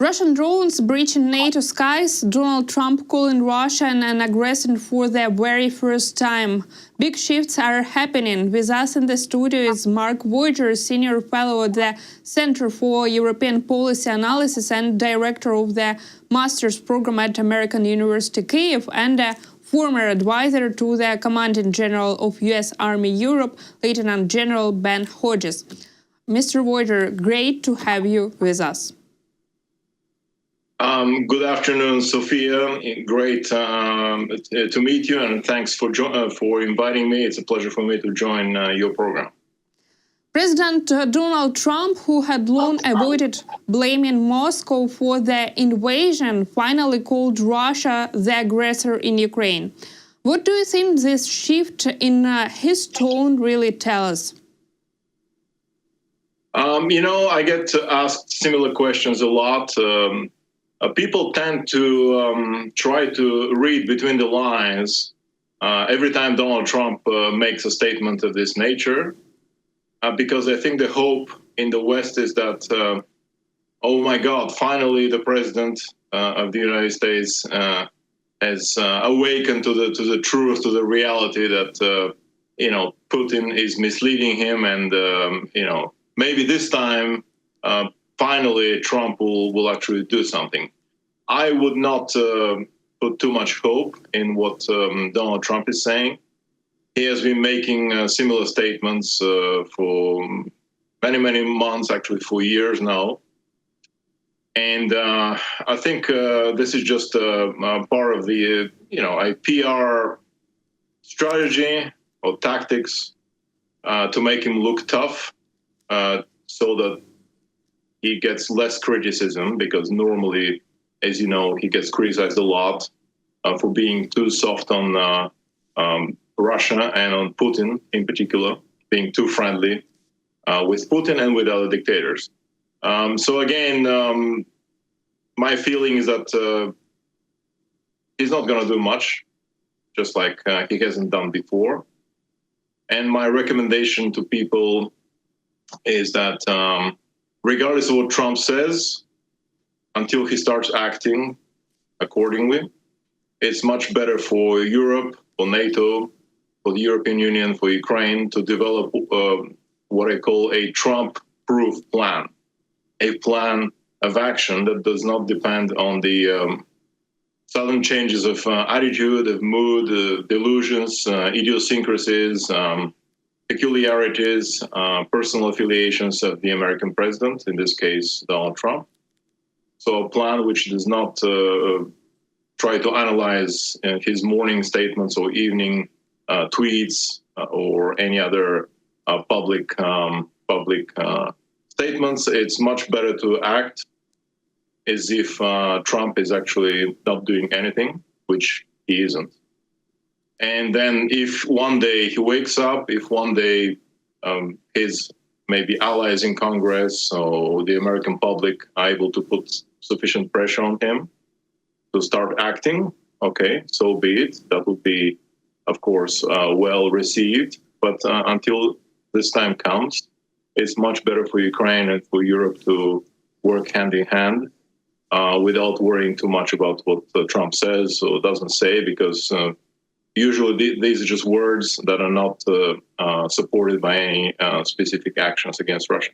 Russian drones breaching NATO skies, Donald Trump calling Russia an aggressor for the very first time. Big shifts are happening. With us in the studio is Mark Voyger, Senior Fellow at the Center for European Policy Analysis and Director of the Master's Program at American University Kyiv, and a former advisor to the Commanding General of U.S. Army Europe, Lieutenant General Ben Hodges. Mr. Voyger, great to have you with us. Good afternoon, Sofia. Great to meet you, and thanks for inviting me. It's a pleasure for me to join your program. President Donald Trump, who had long avoided blaming Moscow for the invasion, finally called Russia the aggressor in Ukraine. What do you think this shift in his tone really tells us? I get asked similar questions a lot. People tend to try to read between the lines every time Donald Trump makes a statement of this nature, because I think the hope in the West is that, oh my God, finally the president of the United States has awakened to the truth, to the reality that Putin is misleading him, and maybe this time finally Trump will actually do something. I would not put too much hope in what Donald Trump is saying. He has been making similar statements for many months, actually for years now. And I think this is just part of the, a PR strategy or tactics to make him look tough, so that he gets less criticism, because normally, as you know, he gets criticized a lot for being too soft on Russia and on Putin in particular, being too friendly with Putin and with other dictators. So again, my feeling is that he's not going to do much, just like he hasn't done before. And my recommendation to people is that regardless of what Trump says, until he starts acting accordingly, it's much better for Europe, for NATO, for the European Union, for Ukraine to develop what I call a Trump-proof plan, a plan of action that does not depend on the sudden changes of attitude, of mood, delusions, idiosyncrasies, peculiarities, personal affiliations of the American president, in this case, Donald Trump. So a plan which does not try to analyze his morning statements or evening tweets or any other public statements. It's much better to act as if Trump is actually not doing anything, which he isn't. And then if one day he wakes up, if one day his maybe allies in Congress or the American public are able to put sufficient pressure on him to start acting, okay, so be it. That would be, of course, well received. But until this time comes, it's much better for Ukraine and for Europe to work hand in hand without worrying too much about what Trump says or doesn't say, because usually these are just words that are not supported by any specific actions against Russia.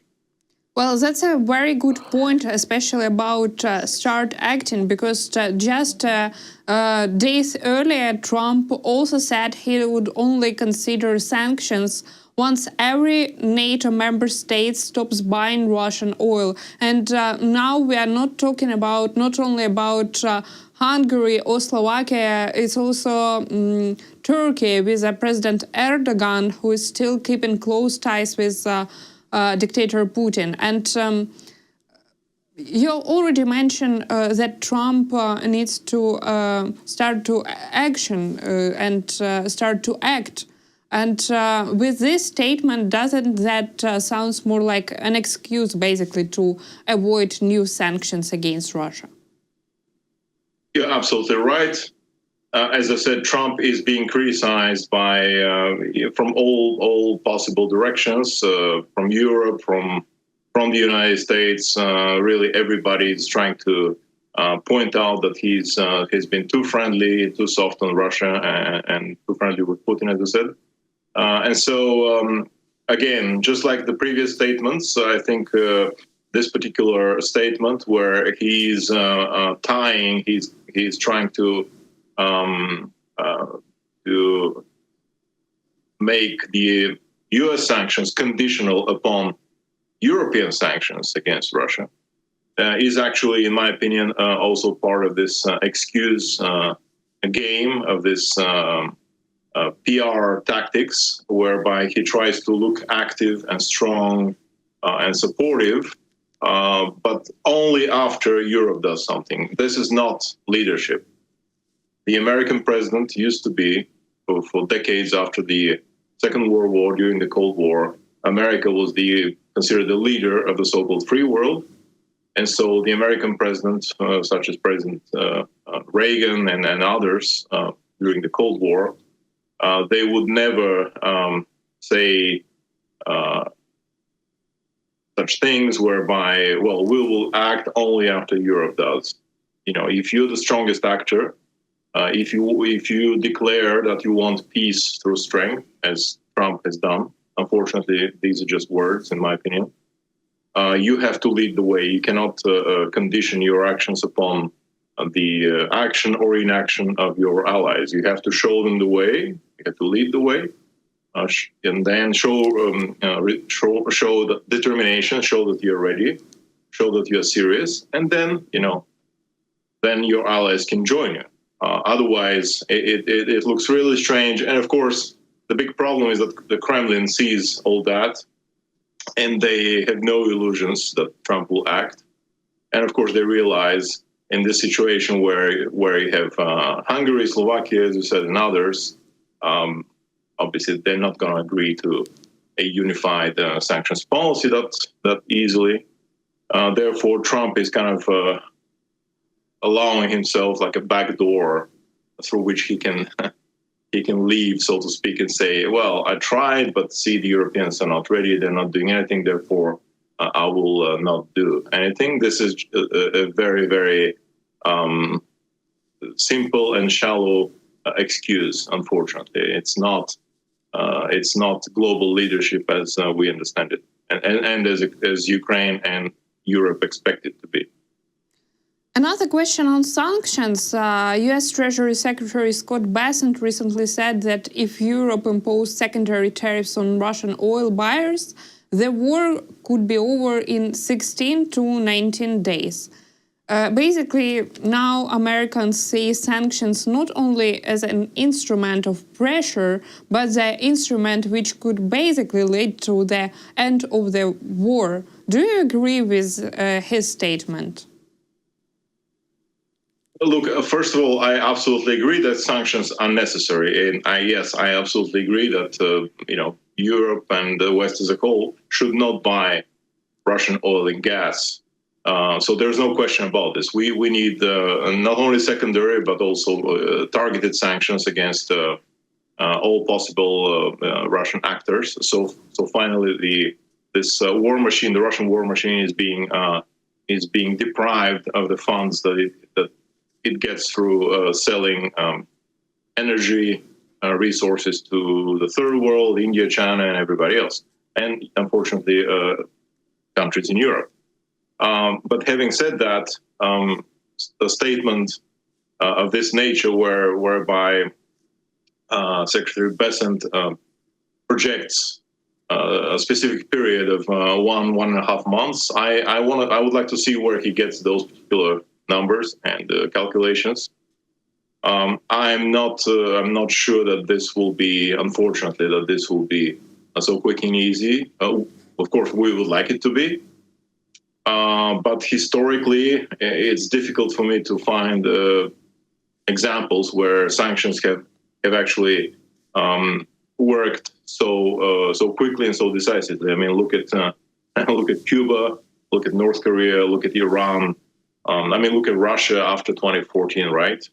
Well, that's a very good point, especially about start acting, because just days earlier, Trump also said he would only consider sanctions once every NATO member state stops buying Russian oil. And now we are not talking about not only about Hungary or Slovakia, it's also Turkey with President Erdogan, who is still keeping close ties with dictator Putin. And you already mentioned that Trump needs to start to action and start to act. And with this statement, doesn't that sounds more like an excuse, basically, to avoid new sanctions against Russia? You're absolutely right. As I said, Trump is being criticized by from all possible directions, from Europe, from from the United States, really everybody is trying to point out that he's been too friendly, too soft on Russia, and too friendly with Putin, as I said. And so, again, just like the previous statements, I think this particular statement where he's trying to make the U.S. sanctions conditional upon European sanctions against Russia is actually, in my opinion, also part of this excuse game of this PR tactics, whereby he tries to look active and strong and supportive, but only after Europe does something. This is not leadership. The American president used to be, for decades after the Second World War, during the Cold War, America was considered the leader of the so-called free world. And so the American president, such as President Reagan and others during the Cold War, they would never say such things whereby, well, we will act only after Europe does. If you're the strongest actor, if you declare that you want peace through strength, as Trump has done, unfortunately, these are just words, in my opinion, you have to lead the way. You cannot condition your actions upon the action or inaction of your allies. You have to show them the way. You have to lead the way, and then show the determination, show that you're ready, show that you're serious, and then then your allies can join you. Otherwise, it looks really strange. And of course, the big problem is that the Kremlin sees all that, and they have no illusions that Trump will act. And of course, they realize in this situation where you have Hungary, Slovakia, as you said, and others, obviously they're not going to agree to a unified sanctions policy that easily. Therefore, Trump is kind of allowing himself like a back door through which he can leave, so to speak, and say, well, I tried, but see, the Europeans are not ready. They're not doing anything. Therefore, I will not do anything. This is a very, very simple and shallow excuse, unfortunately. It's not global leadership as we understand it, and as Ukraine and Europe expect it to be. Another question on sanctions. U.S. Treasury Secretary Scott Bessent recently said that if Europe imposed secondary tariffs on Russian oil buyers, the war could be over in 16 to 19 days. Basically, now Americans see sanctions not only as an instrument of pressure, but the instrument which could basically lead to the end of the war. Do you agree with his statement? Look, first of all, I absolutely agree that sanctions are necessary, and I absolutely agree that Europe and the West as a whole should not buy Russian oil and gas. So there's no question about this. We need not only secondary but also targeted sanctions against all possible Russian actors. So finally, this war machine, the Russian war machine, is being deprived of the funds that it gets through selling energy resources to the third world, India, China, and everybody else, and unfortunately, countries in Europe. But having said that, a statement of this nature, whereby Secretary Bessent projects a specific period of 1.5 months, I would like to see where he gets those particular numbers and calculations. I'm not sure that this will be, unfortunately, that this will be so quick and easy. Of course, we would like it to be, but historically, it's difficult for me to find examples where sanctions have actually worked so quickly and so decisively. I mean, look at Cuba, look at North Korea, look at Iran. Look at Russia after 2014, right?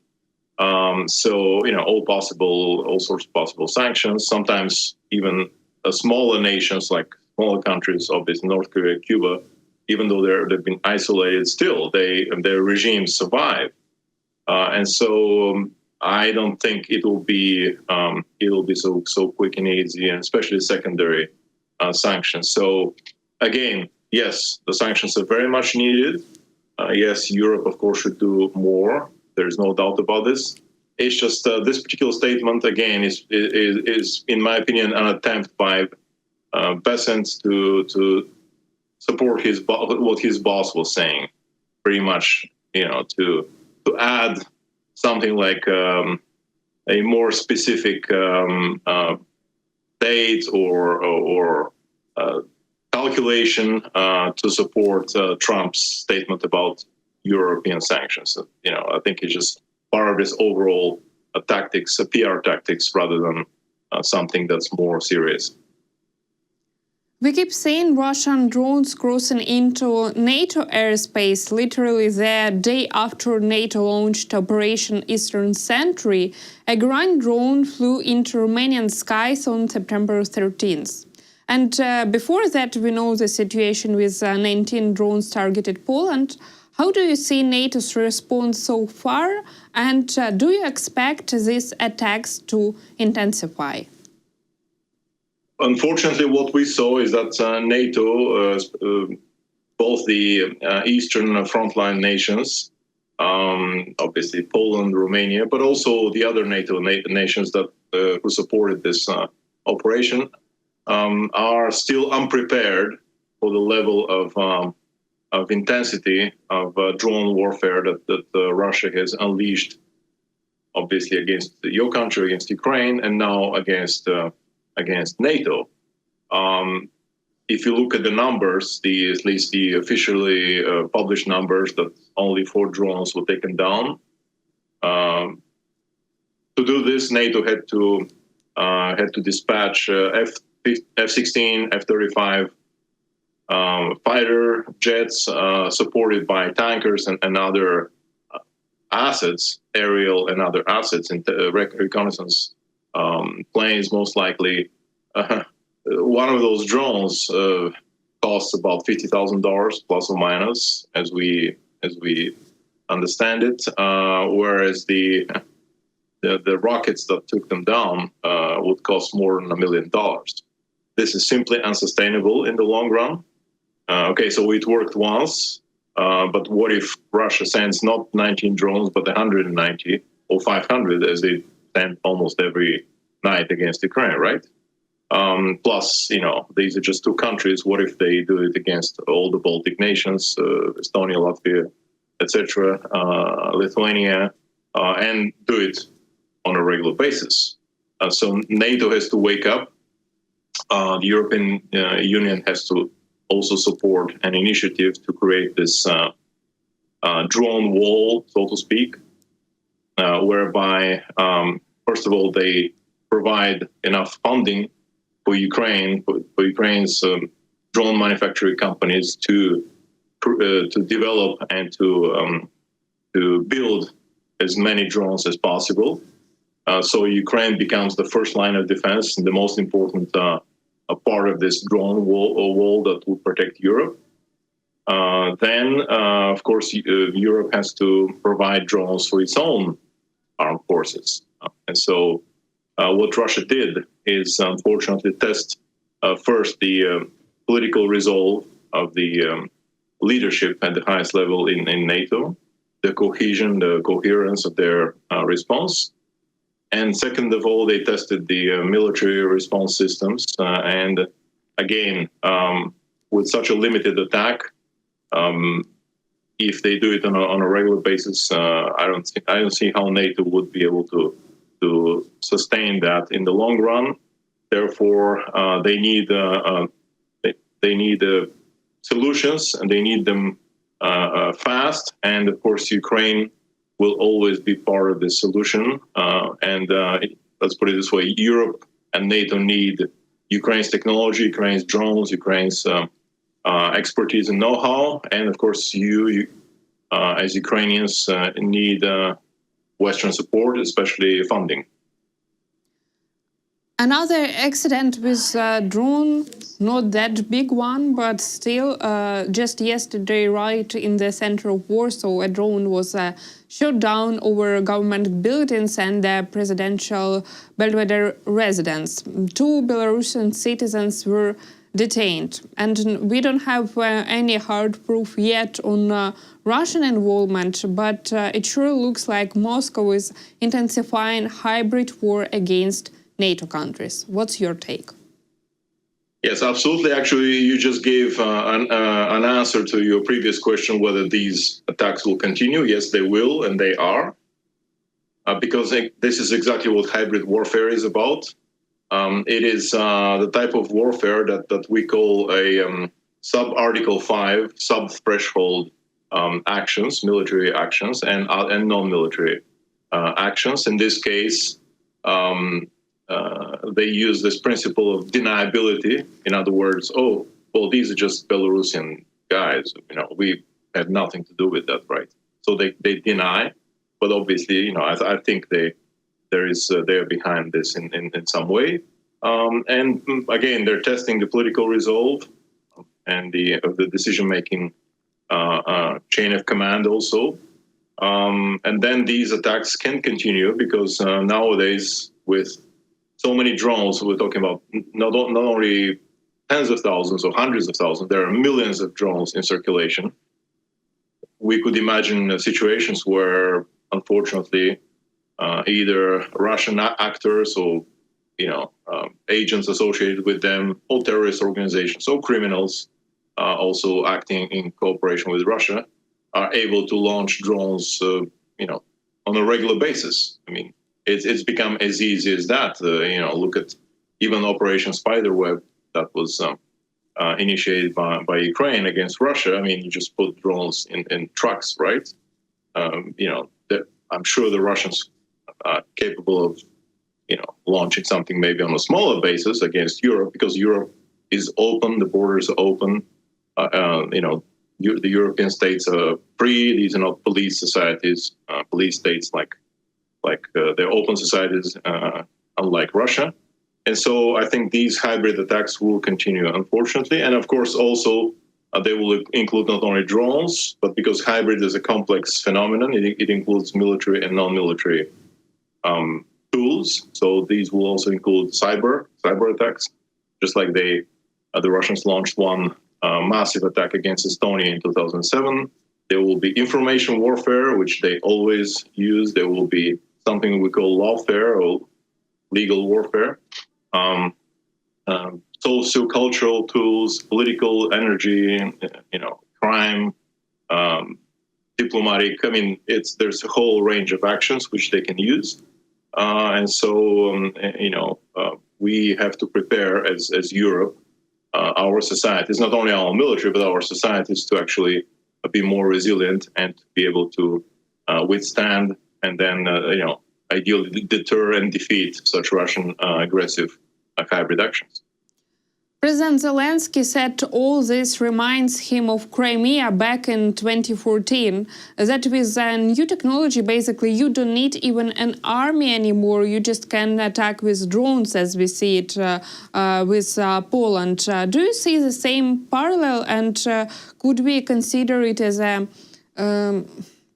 All sorts of possible sanctions. Sometimes even smaller nations, like smaller countries, obviously North Korea, Cuba, even though they've been isolated, still their regimes survive. And so I don't think it'll be so quick and easy, and especially secondary sanctions. So again, yes, the sanctions are very much needed. Yes, Europe, of course, should do more. There's no doubt about this. It's just this particular statement, again, is in my opinion, an attempt by Besant to support what his boss was saying, pretty much, to add something like a more specific date or calculation to support Trump's statement about European sanctions. I think it's just part of this overall tactics, PR tactics, rather than something that's more serious. We keep seeing Russian drones crossing into NATO airspace literally the day after NATO launched Operation Eastern Sentry. A ground drone flew into Romanian skies on September 13th. And before that, we know the situation with 19 drones targeted Poland. How do you see NATO's response so far? And do you expect these attacks to intensify? Unfortunately, what we saw is that NATO, both the eastern frontline nations, obviously Poland, Romania, but also the other NATO nations that who supported this operation, are still unprepared for the level of intensity of drone warfare that Russia has unleashed, obviously against your country, against Ukraine, and now against NATO. If you look at the numbers, at least the officially published numbers, that only 4 drones were taken down. To do this, NATO had to dispatch F-16, F-35 fighter jets, supported by tankers and other assets, aerial and other assets, and reconnaissance planes, most likely. One of those drones costs about $50,000 plus or minus, as we understand it. Whereas the rockets that took them down would cost more than $1 million. This is simply unsustainable in the long run. Okay, so it worked once, but what if Russia sends not 19 drones, but 190 or 500, as they send almost every night against Ukraine, right? Plus, these are just 2 countries. What if they do it against all the Baltic nations, Estonia, Latvia, etc., Lithuania, and do it on a regular basis? So NATO has to wake up. The European Union has to also support an initiative to create this drone wall, so to speak, whereby, first of all, they provide enough funding for Ukraine, for Ukraine's drone manufacturing companies to develop and to build as many drones as possible. So Ukraine becomes the first line of defense and the most important part of this drone wall that will protect Europe. Then, of course, Europe has to provide drones for its own armed forces. And so what Russia did is, unfortunately, test first the political resolve of the leadership at the highest level in NATO, the cohesion, the coherence of their response. And second of all, they tested the military response systems. And again, with such a limited attack, if they do it on a regular basis, I don't see how NATO would be able to sustain that in the long run. Therefore, they need solutions, and they need them fast. And of course, Ukraine will always be part of this solution. And let's put it this way: Europe and NATO need Ukraine's technology, Ukraine's drones, Ukraine's expertise and know-how, and of course, you as Ukrainians need Western support, especially funding. Another accident with a drone, not that big one, but still, just yesterday, right in the center of Warsaw, a drone was shot down over government buildings and the presidential Belvedere residence. 2 Belarusian citizens were detained, and we don't have any hard proof yet on Russian involvement, but it sure looks like Moscow is intensifying hybrid war against NATO countries. What's your take? Yes, absolutely. Actually, you just gave an answer to your previous question whether these attacks will continue. Yes, they will, and they are, because this is exactly what hybrid warfare is about. It is the type of warfare that we call a sub-Article 5, sub-threshold actions, military actions, and non-military actions. In this case, they use this principle of deniability. In other words, oh, well, these are just Belarusian guys. We had nothing to do with that, right? So they deny, but obviously, I think they're behind this in some way. And again, they're testing the political resolve and the decision-making chain of command also. And then these attacks can continue because nowadays with so many drones, we're talking about not only tens of thousands or hundreds of thousands, there are millions of drones in circulation. We could imagine situations where, unfortunately, either Russian actors or agents associated with them, or terrorist organizations, or criminals also acting in cooperation with Russia, are able to launch drones, on a regular basis. I mean, it's become as easy as that. Look at even Operation Spiderweb that was initiated by Ukraine against Russia. I mean, you just put drones in trucks, right? I'm sure the Russians are capable of, launching something maybe on a smaller basis against Europe, because Europe is open, the borders are open. The European states are free. These are not police societies, police states like they're open societies, unlike Russia. And so I think these hybrid attacks will continue, unfortunately. And of course, also they will include not only drones, but because hybrid is a complex phenomenon, it includes military and non-military tools. So these will also include cyber attacks, just like the Russians launched one massive attack against Estonia in 2007. There will be information warfare, which they always use. There will be something we call lawfare or legal warfare. Socio-cultural tools, political energy, crime, diplomatic. I mean, there's a whole range of actions which they can use. We have to prepare as Europe, our societies, not only our military, but our societies, to actually be more resilient and be able to withstand and then, ideally deter and defeat such Russian aggressive hybrid actions. President Zelensky said all this reminds him of Crimea back in 2014, that with new technology, basically, you don't need even an army anymore. You just can attack with drones, as we see it with Poland. Do you see the same parallel, and could we consider it as a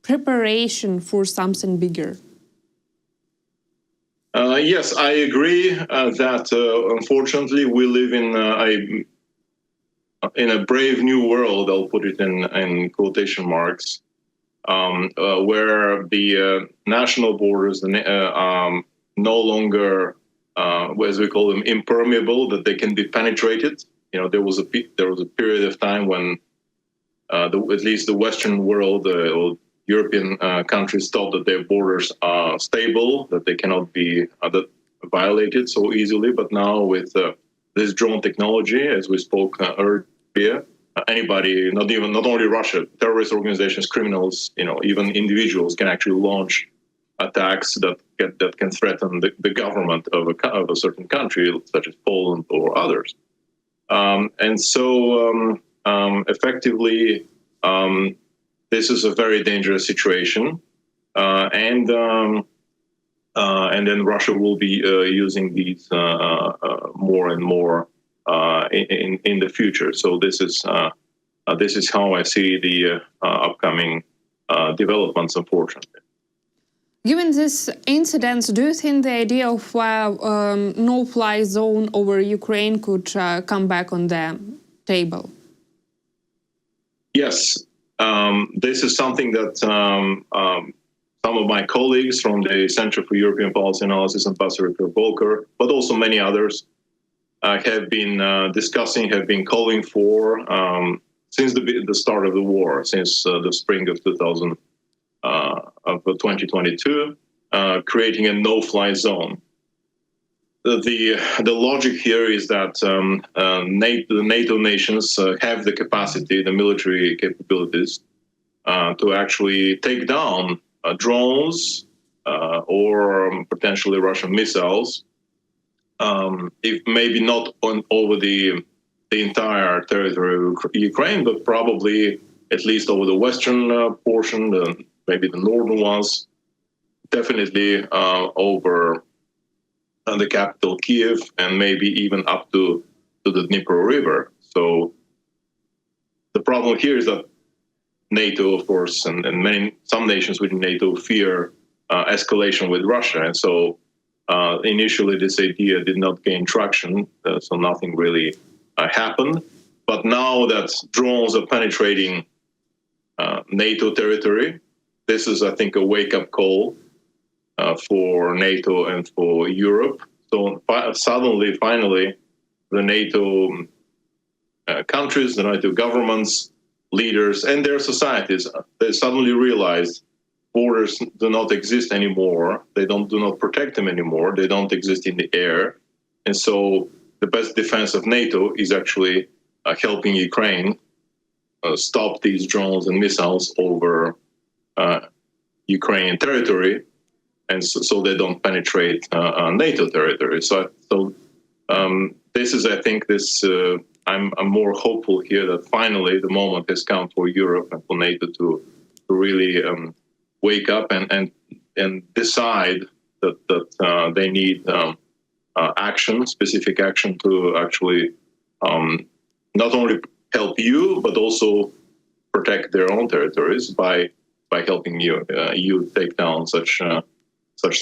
preparation for something bigger? Yes, I agree that unfortunately we live in a brave new world. I'll put it in quotation marks, where the national borders are no longer, as we call them, impermeable, that they can be penetrated. There was a period of time when at least the Western world or European countries thought that their borders are stable, that they cannot be violated so easily. But now with this drone technology, as we spoke earlier, anybody, not only Russia, terrorist organizations, criminals, even individuals can actually launch attacks that can threaten the government of a certain country, such as Poland or others. Effectively, this is a very dangerous situation, and and then Russia will be using these more and more in the future. So this is how I see the upcoming developments, unfortunately. Given these incidents, do you think the idea of no-fly zone over Ukraine could come back on the table? Yes, this is something that some of my colleagues from the Center for European Policy Analysis, Ambassador Voyger, but also many others, have been discussing, have been calling for since the start of the war, since the spring of 2022, creating a no-fly zone. The logic here is that the NATO nations have the capacity, the military capabilities, to actually take down drones or potentially Russian missiles, if maybe not over the entire territory of Ukraine, but probably at least over the western portion, maybe the northern ones, definitely over the capital Kiev, and maybe even up to the Dnieper River. So the problem here is that NATO, of course, and some nations within NATO fear escalation with Russia, and so initially this idea did not gain traction, so nothing really happened. But now that drones are penetrating NATO territory, this is, I think, a wake-up call for NATO and for Europe. So suddenly, finally, the NATO countries, the NATO governments, leaders, and their societies, they suddenly realize borders do not exist anymore. They do not protect them anymore. They don't exist in the air. And so the best defense of NATO is actually helping Ukraine stop these drones and missiles over Ukrainian territory, and so they don't penetrate NATO territory. So this is, I think, I'm more hopeful here that finally the moment has come for Europe and for NATO to really wake up and decide that they need action, specific action to actually not only help you but also protect their own territories by helping you take down such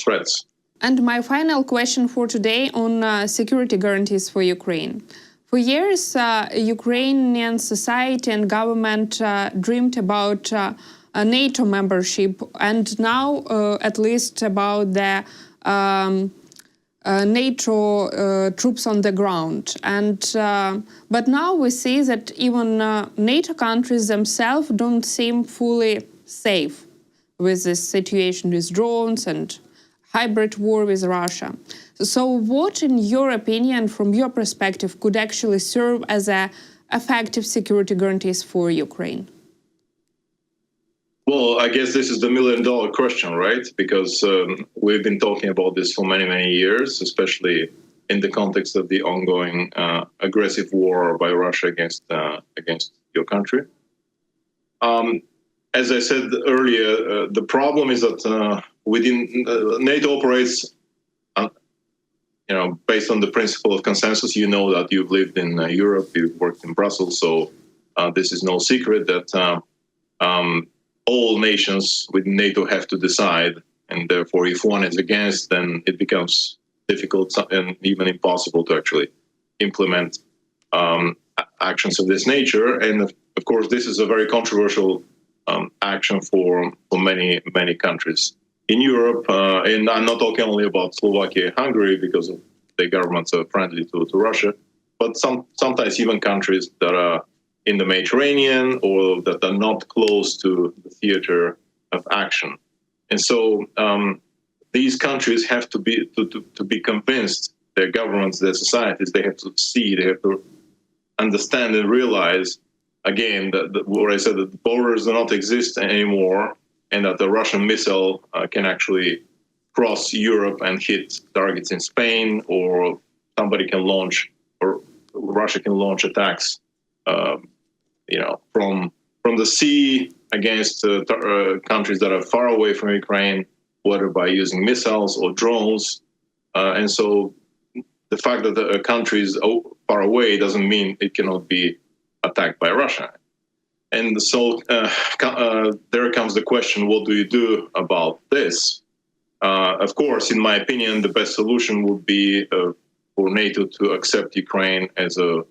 threats. And my final question for today on security guarantees for Ukraine. For years, Ukrainian society and government dreamed about a NATO membership, and now at least about the NATO troops on the ground. And but now we see that even NATO countries themselves don't seem fully safe with this situation with drones and hybrid war with Russia. So what, in your opinion, from your perspective, could actually serve as effective security guarantees for Ukraine? Well, I guess this is the million-dollar question, right? Because we've been talking about this for many, many years, especially in the context of the ongoing aggressive war by Russia against your country. As I said earlier, the problem is that within NATO operates, based on the principle of consensus. You know that you've lived in Europe, you've worked in Brussels, so this is no secret that all nations within NATO have to decide, and therefore, if one is against, then it becomes difficult and even impossible to actually implement actions of this nature. And of course, this is a very controversial action for many countries in Europe, and I'm not talking only about Slovakia and Hungary because their governments are friendly to Russia, but sometimes even countries that are in the Mediterranean or that are not close to the theater of action. And so these countries have to be convinced, their governments, their societies, they have to see, they have to understand and realize, again, that what I said, that the borders do not exist anymore, and that the Russian missile can actually cross Europe and hit targets in Spain, or somebody can launch, or Russia can launch attacks, from the sea against countries that are far away from Ukraine, whether by using missiles or drones. And so the fact that a country is far away doesn't mean it cannot be attacked by Russia. And so there comes the question, what do you do about this? Of course, in my opinion, the best solution would be for NATO to accept Ukraine as a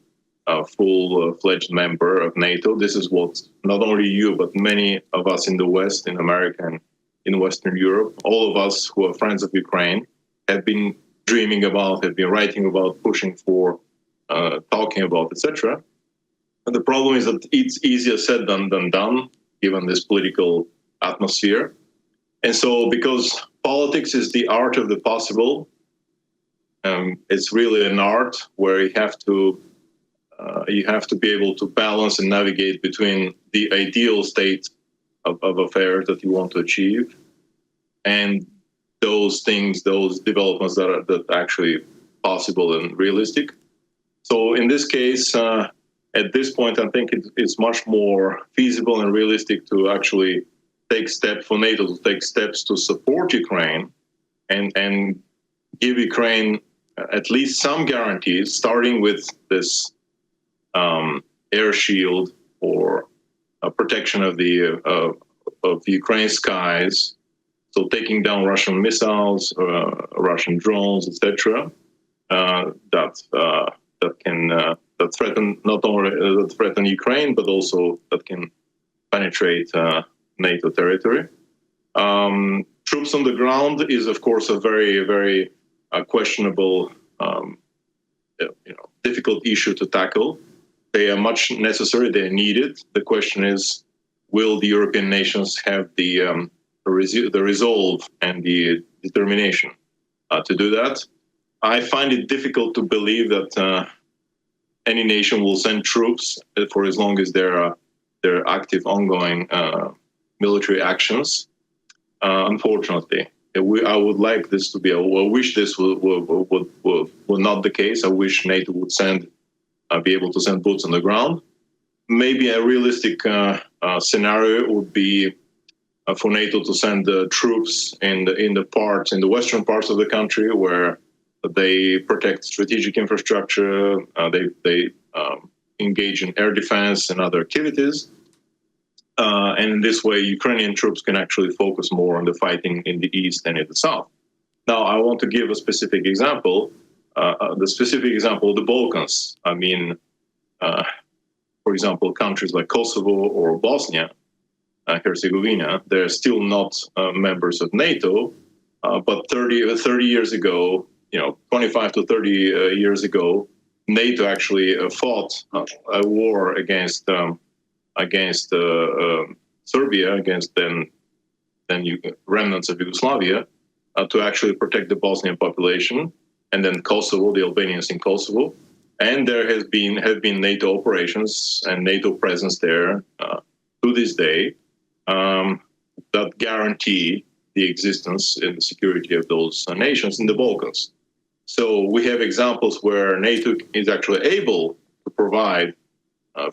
full-fledged member of NATO. This is what not only you, but many of us in the West, in America and in Western Europe, all of us who are friends of Ukraine, have been dreaming about, have been writing about, pushing for, talking about, etc. But the problem is that it's easier said than done, given this political atmosphere. And so because politics is the art of the possible, it's really an art where you have to be able to balance and navigate between the ideal state of affairs that you want to achieve and those things, those developments that are actually possible and realistic. So in this case, at this point, I think it's much more feasible and realistic to actually take steps for NATO to take steps to support Ukraine and give Ukraine at least some guarantees, starting with this air shield or protection of the Ukraine's skies. So taking down Russian missiles, Russian drones, etc. That threaten not only that threaten Ukraine, but also that can penetrate NATO territory. Troops on the ground is, of course, a very, very questionable, difficult issue to tackle. They are much necessary. They are needed. The question is, will the European nations have the resolve and the determination to do that? I find it difficult to believe that any nation will send troops for as long as there are active, ongoing military actions. Unfortunately, I would like this to be. I wish this were not the case. I wish NATO would be able to send boots on the ground. Maybe a realistic scenario would be for NATO to send troops in the western parts of the country where they protect strategic infrastructure. They engage in air defense and other activities. And in this way, Ukrainian troops can actually focus more on the fighting in the east and in the south. Now, I want to give a specific example. The specific example of the Balkans. I mean, for example, countries like Kosovo or Bosnia, Herzegovina, they're still not members of NATO, but 30 years ago, 25 to 30 years ago, NATO actually fought a war against Serbia, against then remnants of Yugoslavia, to actually protect the Bosnian population, and then Kosovo, the Albanians in Kosovo. And there have been NATO operations and NATO presence there to this day that guarantee the existence and the security of those nations in the Balkans. So we have examples where NATO is actually able to provide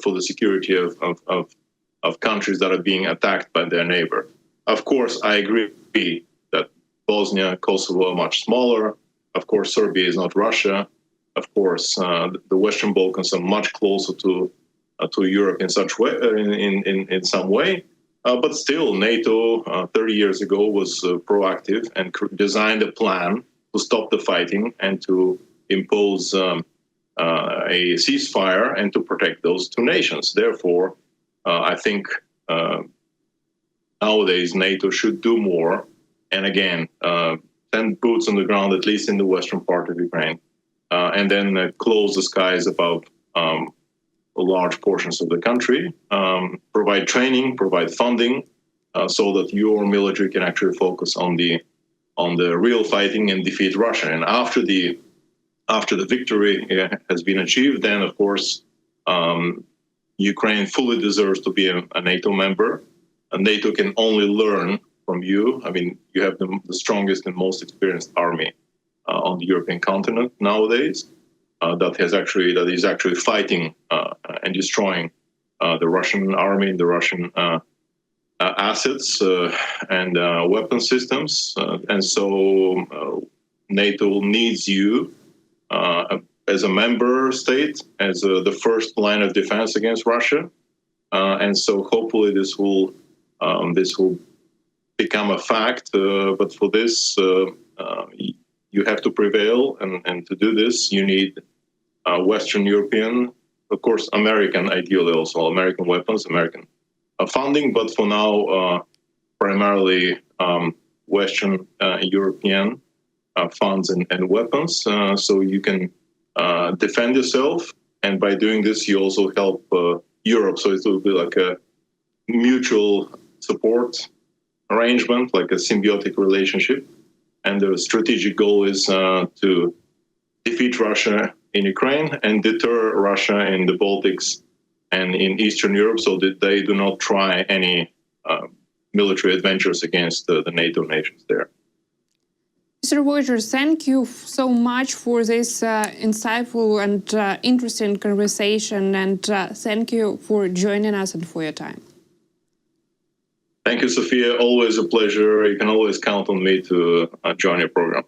for the security of countries that are being attacked by their neighbor. Of course, I agree that Bosnia, Kosovo are much smaller. Of course, Serbia is not Russia. Of course, the Western Balkans are much closer to Europe in such way, in some way. But still, NATO 30 years ago was proactive and designed a plan to stop the fighting and to impose a ceasefire and to protect those two nations. Therefore, I think nowadays NATO should do more. And again, send boots on the ground, at least in the western part of Ukraine, and then close the skies above large portions of the country, provide training, provide funding, so that your military can actually focus on the real fighting and defeat Russia. And after the victory has been achieved, then of course Ukraine fully deserves to be a NATO member. And NATO can only learn from you. I mean, you have the strongest and most experienced army on the European continent nowadays. That is actually fighting and destroying the Russian army, the Russian assets and weapon systems, and so NATO needs you as a member state, as the first line of defense against Russia, and so hopefully this will become a fact. But for this, you have to prevail, and to do this, you need Western European, of course, American, ideally also American weapons, American funding, but for now, primarily Western European funds and weapons, so you can defend yourself, and by doing this, you also help Europe. So it will be like a mutual support arrangement, like a symbiotic relationship. And the strategic goal is to defeat Russia in Ukraine and deter Russia in the Baltics and in Eastern Europe, so that they do not try any military adventures against the NATO nations there. Mr. Voyger, thank you so much for this insightful and interesting conversation, and thank you for joining us and for your time. Thank you, Sofia. Always a pleasure. You can always count on me to join your program.